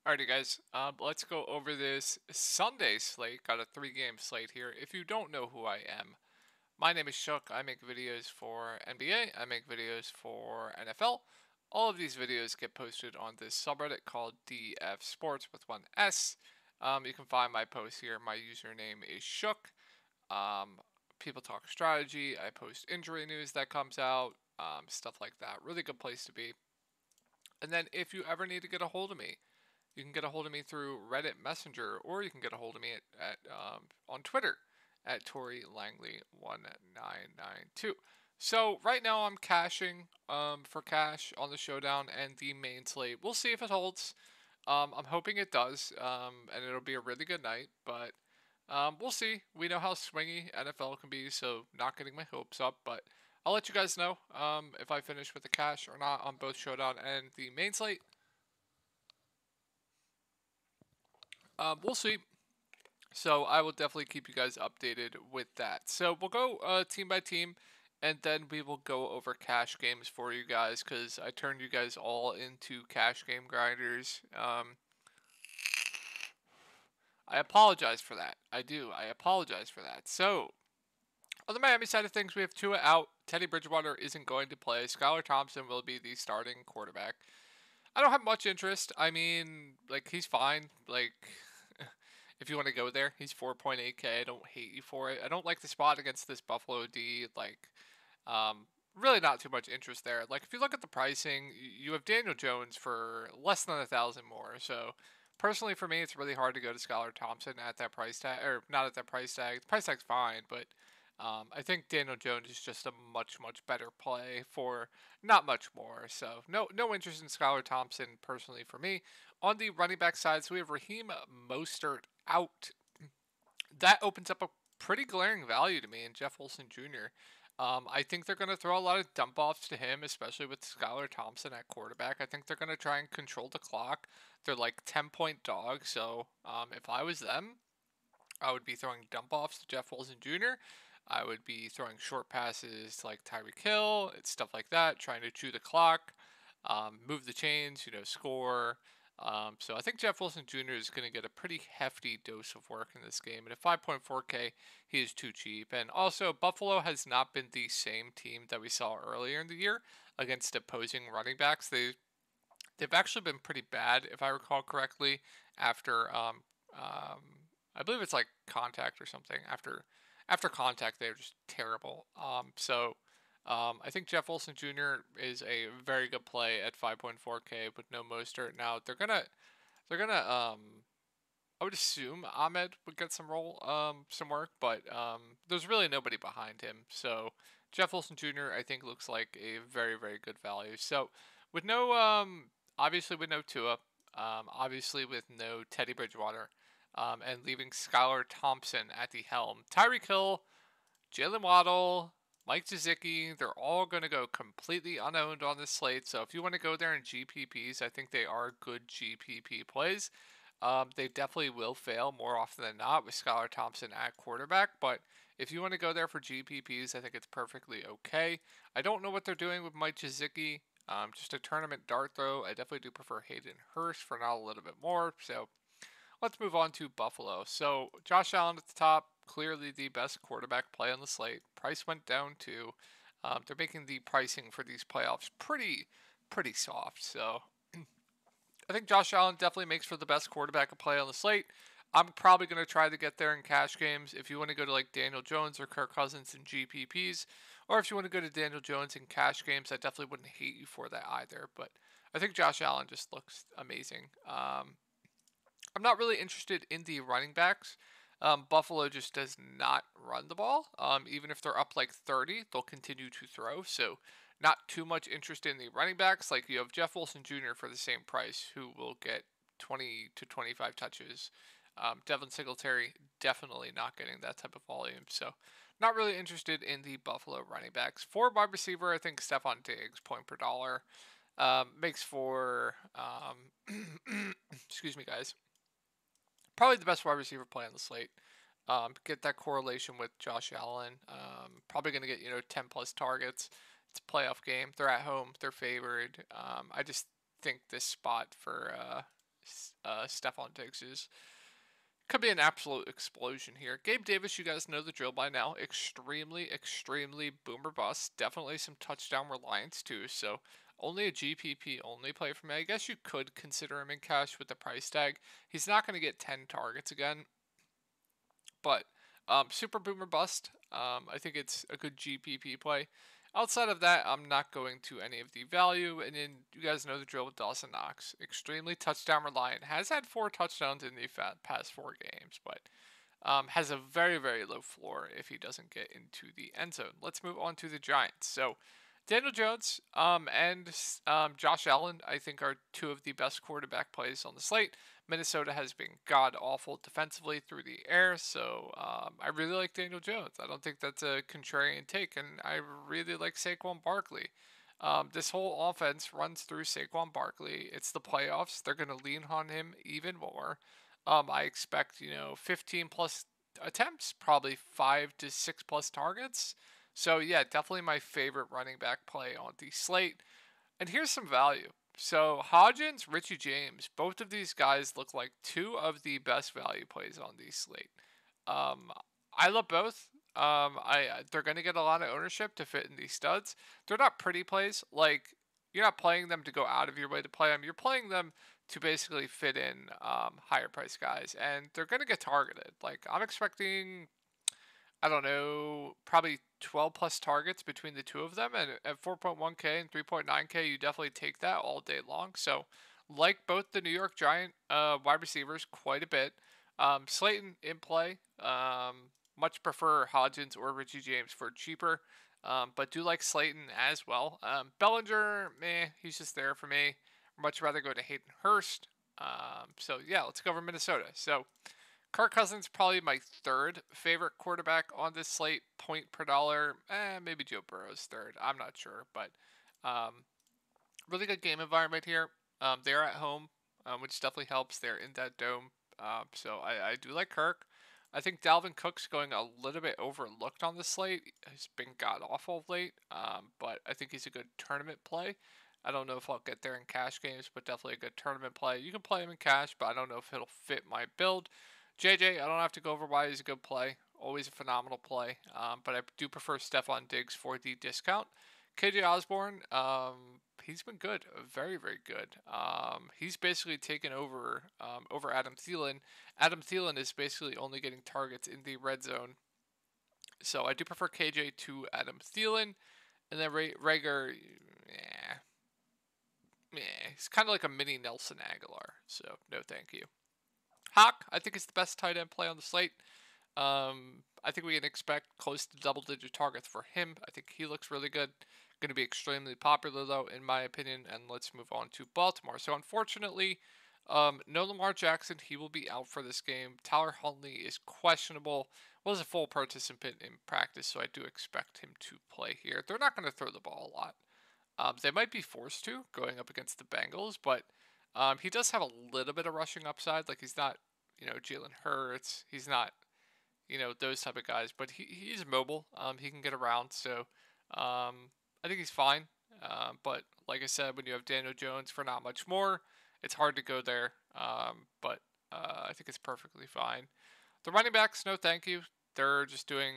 Alrighty, guys. Let's go over this Sunday slate. Got a three-game slate here. If you don't know who I am, my name is Shook. I make videos for NBA. I make videos for NFL. All of these videos get posted on this subreddit called DF Sports with one S. You can find my posts here. My username is Shook. People talk strategy. I post injury news that comes out. Stuff like that. Really good place to be. And then if you ever need to get a hold of me, you can get a hold of me through Reddit Messenger, or you can get a hold of me at on Twitter at Tori Langley 1992. So right now I'm cashing for cash on the showdown and the main slate. We'll see if it holds. I'm hoping it does, and it'll be a really good night. But we'll see. We know how swingy NFL can be, so not getting my hopes up. But I'll let you guys know if I finish with the cash or not on both showdown and the main slate. We'll see. So I will definitely keep you guys updated with that. So we'll go team by team, and then we will go over cash games for you guys because I turned you guys all into cash game grinders. I apologize for that. I do. I apologize for that. So on the Miami side of things, we have Tua out. Teddy Bridgewater isn't going to play. Skylar Thompson will be the starting quarterback. I don't have much interest. I mean, like, he's fine. Like, if you want to go there, he's 4.8K. I don't hate you for it. I don't like the spot against this Buffalo D. Like, really not too much interest there. Like, if you look at the pricing, you have Daniel Jones for less than 1,000 more. So, personally, for me, it's really hard to go to Skylar Thompson at that price tag, or not at that price tag. The price tag's fine, but I think Daniel Jones is just a much, much better play for not much more. So no interest in Skylar Thompson personally for me. On the running back side, so we have Raheem Mostert out. That opens up a pretty glaring value to me in Jeff Wilson Jr. I think they're going to throw a lot of dump offs to him, especially with Skylar Thompson at quarterback. I think they're going to try and control the clock. They're like 10-point dogs, so if I was them, I would be throwing dump offs to Jeff Wilson Jr. I would be throwing short passes to like Tyreek Hill, it's stuff like that, trying to chew the clock, move the chains, score. So I think Jeff Wilson Jr. is going to get a pretty hefty dose of work in this game. And at 5.4K, he is too cheap. And also, Buffalo has not been the same team that we saw earlier in the year against opposing running backs. They've actually been pretty bad, if I recall correctly, after I believe it's like contact or something. After contact, they're just terrible. I think Jeff Wilson Jr. is a very good play at 5.4K with no Mostert. Now I would assume Ahmed would get some work, but there's really nobody behind him. So Jeff Wilson Jr. I think looks like a very, very good value. So with no obviously with no Tua, obviously with no Teddy Bridgewater, and leaving Skylar Thompson at the helm. Tyreek Hill, Jalen Waddle, Mike Gesicki, they're all going to go completely unowned on this slate. So if you want to go there in GPPs, I think they are good GPP plays. They definitely will fail more often than not with Skylar Thompson at quarterback, but if you want to go there for GPPs, I think it's perfectly okay. I don't know what they're doing with Mike Gesicki. Just a tournament dart throw. I definitely do prefer Hayden Hurst for now a little bit more. So let's move on to Buffalo. So Josh Allen at the top, clearly the best quarterback play on the slate. Price went down too. They're making the pricing for these playoffs pretty soft. So I think Josh Allen definitely makes for the best quarterback play on the slate. I'm probably going to try to get there in cash games. If you want to go to like Daniel Jones or Kirk Cousins in GPPs, or if you want to go to Daniel Jones in cash games, I definitely wouldn't hate you for that either. But I think Josh Allen just looks amazing. I'm not really interested in the running backs. Buffalo just does not run the ball. Even if they're up like 30, they'll continue to throw. So not too much interest in the running backs. Like you have Jeff Wilson Jr. for the same price, who will get 20 to 25 touches. Devin Singletary definitely not getting that type of volume. So not really interested in the Buffalo running backs. For wide receiver, I think Stephon Diggs, point per dollar, makes for excuse me, guys, probably the best wide receiver play on the slate. Get that correlation with Josh Allen. Probably going to get 10 plus targets. It's a playoff game. They're at home. They're favored. I just think this spot for Stephon Diggs could be an absolute explosion here. Gabe Davis, you guys know the drill by now. Extremely, extremely boomer bust. Definitely some touchdown reliance too. So only a GPP only play for me. I guess you could consider him in cash with the price tag. He's not going to get 10 targets again, but super boomer bust. I think it's a good GPP play. Outside of that, I'm not going to any of the value. And then you guys know the drill with Dawson Knox. Extremely touchdown reliant. Has had 4 touchdowns in the past 4 games, but has a very, very low floor if he doesn't get into the end zone. Let's move on to the Giants. So Daniel Jones and Josh Allen, I think, are 2 of the best quarterback plays on the slate. Minnesota has been god-awful defensively through the air, so I really like Daniel Jones. I don't think that's a contrarian take, and I really like Saquon Barkley. This whole offense runs through Saquon Barkley. It's the playoffs. They're going to lean on him even more. I expect, 15 plus attempts, probably 5 to 6 plus targets. So, yeah, definitely my favorite running back play on the slate. And here's some value. So, Hodgins, Richie James, both of these guys look like 2 of the best value plays on the slate. I love both. They're going to get a lot of ownership to fit in these studs. They're not pretty plays. Like, you're not playing them to go out of your way to play them. You're playing them to basically fit in higher price guys. And they're going to get targeted. Like, I'm expecting, I don't know, probably 12 plus targets between the 2 of them. And at 4.1K and 3.9K, you definitely take that all day long. So, like both the New York Giant wide receivers quite a bit. Slayton in play. Much prefer Hodgins or Richie James for cheaper. But do like Slayton as well. Bellinger, he's just there for me. Much rather go to Hayden Hurst. So, yeah, let's go over Minnesota. So, Kirk Cousins probably my 3rd favorite quarterback on this slate. Point per dollar. Maybe Joe Burrow's 3rd. I'm not sure. But really good game environment here. They're at home, which definitely helps. They're in that dome. So I do like Kirk. I think Dalvin Cook's going a little bit overlooked on the slate. He's been god-awful of late. But I think he's a good tournament play. I don't know if I'll get there in cash games, but definitely a good tournament play. You can play him in cash, but I don't know if it'll fit my build. JJ, I don't have to go over why he's a good play. Always a phenomenal play. But I do prefer Stephon Diggs for the discount. KJ Osborne, he's been good. Very, very good. He's basically taken over over Adam Thielen. Adam Thielen is basically only getting targets in the red zone. So I do prefer KJ to Adam Thielen. And then Rager, he's kind of like a mini Nelson Aguilar. So no thank you. Hawk, I think, is the best tight end play on the slate. I think we can expect close to double-digit targets for him. I think he looks really good. Going to be extremely popular, though, in my opinion. And let's move on to Baltimore. So, unfortunately, no Lamar Jackson. He will be out for this game. Tyler Huntley is questionable. Was a full participant in practice, so I do expect him to play here. They're not going to throw the ball a lot. They might be forced to, going up against the Bengals, but he does have a little bit of rushing upside. Like, he's not, Jalen Hurts. He's not, those type of guys. But he's mobile. He can get around. So I think he's fine. But like I said, when you have Daniel Jones for not much more, it's hard to go there. But I think it's perfectly fine. The running backs, no thank you. They're just doing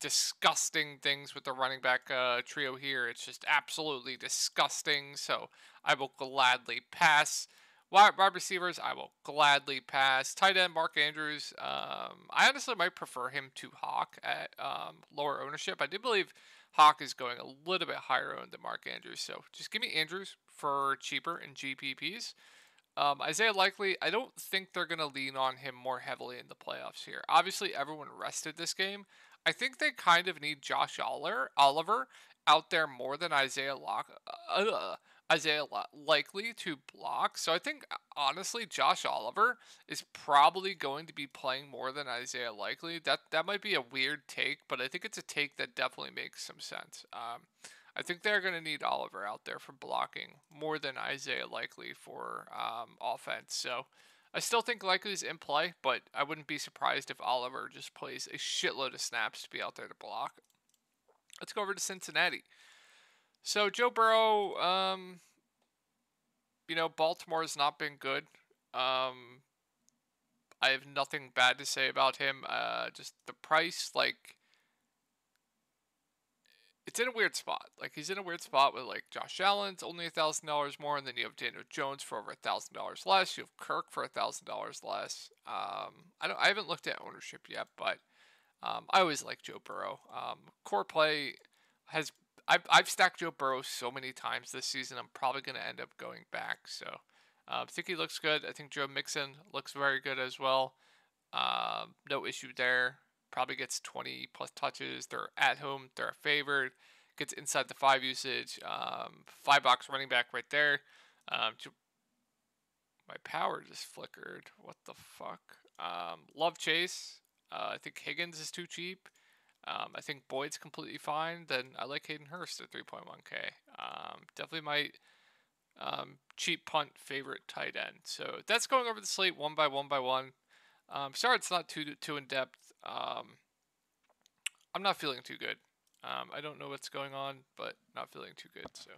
disgusting things with the running back trio here. It's just absolutely disgusting. So I will gladly pass. Wide receivers, I will gladly pass. Tight end, Mark Andrews. I honestly might prefer him to Hawk at lower ownership. I do believe Hawk is going a little bit higher owned than Mark Andrews. So just give me Andrews for cheaper in GPPs. Isaiah Likely, I don't think they're going to lean on him more heavily in the playoffs here. Obviously, everyone rested this game. I think they kind of need Josh Oliver out there more than Isaiah Likely to block. So I think, honestly, Josh Oliver is probably going to be playing more than Isaiah Likely. That might be a weird take, but I think it's a take that definitely makes some sense. I think they're going to need Oliver out there for blocking more than Isaiah Likely for offense. So I still think Likely's in play, but I wouldn't be surprised if Oliver just plays a shitload of snaps to be out there to block. Let's go over to Cincinnati. So Joe Burrow, Baltimore has not been good. I have nothing bad to say about him. Just the price, like, it's in a weird spot. Like, he's in a weird spot with, like, Josh Allen's only $1,000 more, and then you have Daniel Jones for over $1,000 less. You have Kirk for $1,000 less. I haven't looked at ownership yet, but I always like Joe Burrow. Core play has I've stacked Joe Burrow so many times this season. I'm probably going to end up going back. So I think he looks good. I think Joe Mixon looks very good as well. No issue there. Probably gets 20 plus touches. They're at home. They're a favorite. Gets inside the 5 usage. 5 box running back right there. My power just flickered. What the fuck? Love Chase. I think Higgins is too cheap. I think Boyd's completely fine. Then I like Hayden Hurst at 3.1K. Definitely my cheap punt favorite tight end. So that's going over the slate one by one. Sorry, it's not too in depth. I'm not feeling too good. I don't know what's going on, but not feeling too good. So,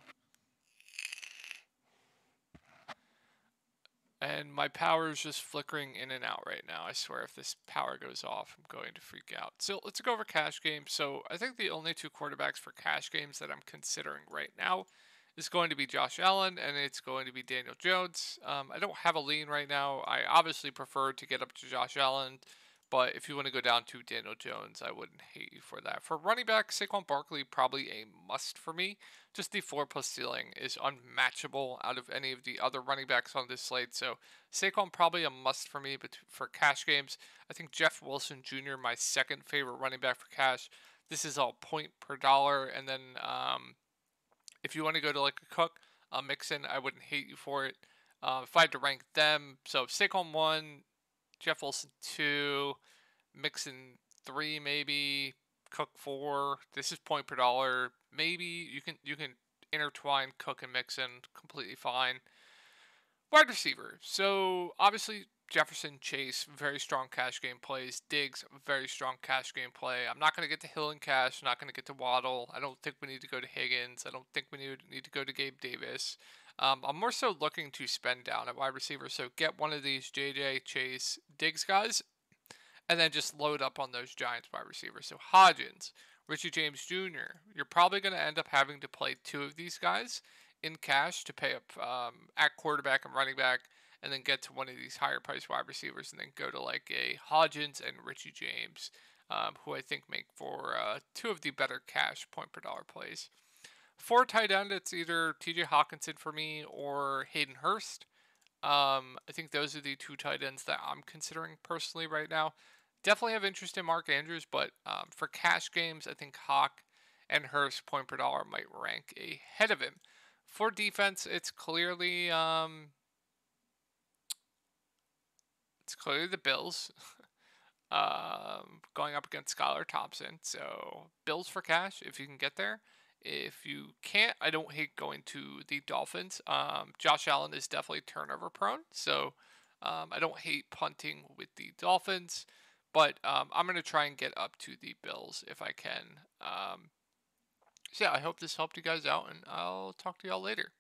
and my power is just flickering in and out right now. I swear, if this power goes off, I'm going to freak out. So let's go over cash games. So I think the only 2 quarterbacks for cash games that I'm considering right now is going to be Josh Allen, and it's going to be Daniel Jones. I don't have a lean right now. I obviously prefer to get up to Josh Allen, but if you want to go down to Daniel Jones, I wouldn't hate you for that. For running back, Saquon Barkley, probably a must for me. Just the 4+ ceiling is unmatchable out of any of the other running backs on this slate. So Saquon probably a must for me, but for cash games, I think Jeff Wilson Jr., my second favorite running back for cash. This is all point per dollar, and then if you want to go to like a Cook, Mixon, I wouldn't hate you for it. If I had to rank them, so Saquon 1, Jeff Wilson 2, Mixon 3 maybe, Cook 4. This is point per dollar. Maybe you can intertwine Cook and Mixon completely fine. Wide receiver. So obviously Jefferson, Chase, very strong cash game plays. Diggs, very strong cash game play. I'm not going to get to Hill and cash. I'm not going to get to Waddle. I don't think we need to go to Higgins. I don't think we need to go to Gabe Davis. I'm more so looking to spend down at wide receiver. So get one of these JJ, Chase, Diggs guys, and then just load up on those Giants wide receivers. So Hodgins, Richie James Jr. You're probably going to end up having to play 2 of these guys in cash to pay up at quarterback and running back, and then get to one of these higher price wide receivers, and then go to like a Hodgins and Richie James, who I think make for 2 of the better cash point per dollar plays. For tight end, it's either TJ Hawkinson for me or Hayden Hurst. I think those are the 2 tight ends that I'm considering personally right now. Definitely have interest in Mark Andrews, but for cash games, I think Hawk and Hurst point per dollar might rank ahead of him. For defense, it's clearly the Bills going up against Skylar Thompson. So Bills for cash if you can get there. If you can't, I don't hate going to the Dolphins. Josh Allen is definitely turnover prone, so I don't hate punting with the Dolphins, but I'm going to try and get up to the Bills if I can. So yeah, I hope this helped you guys out, and I'll talk to y'all later.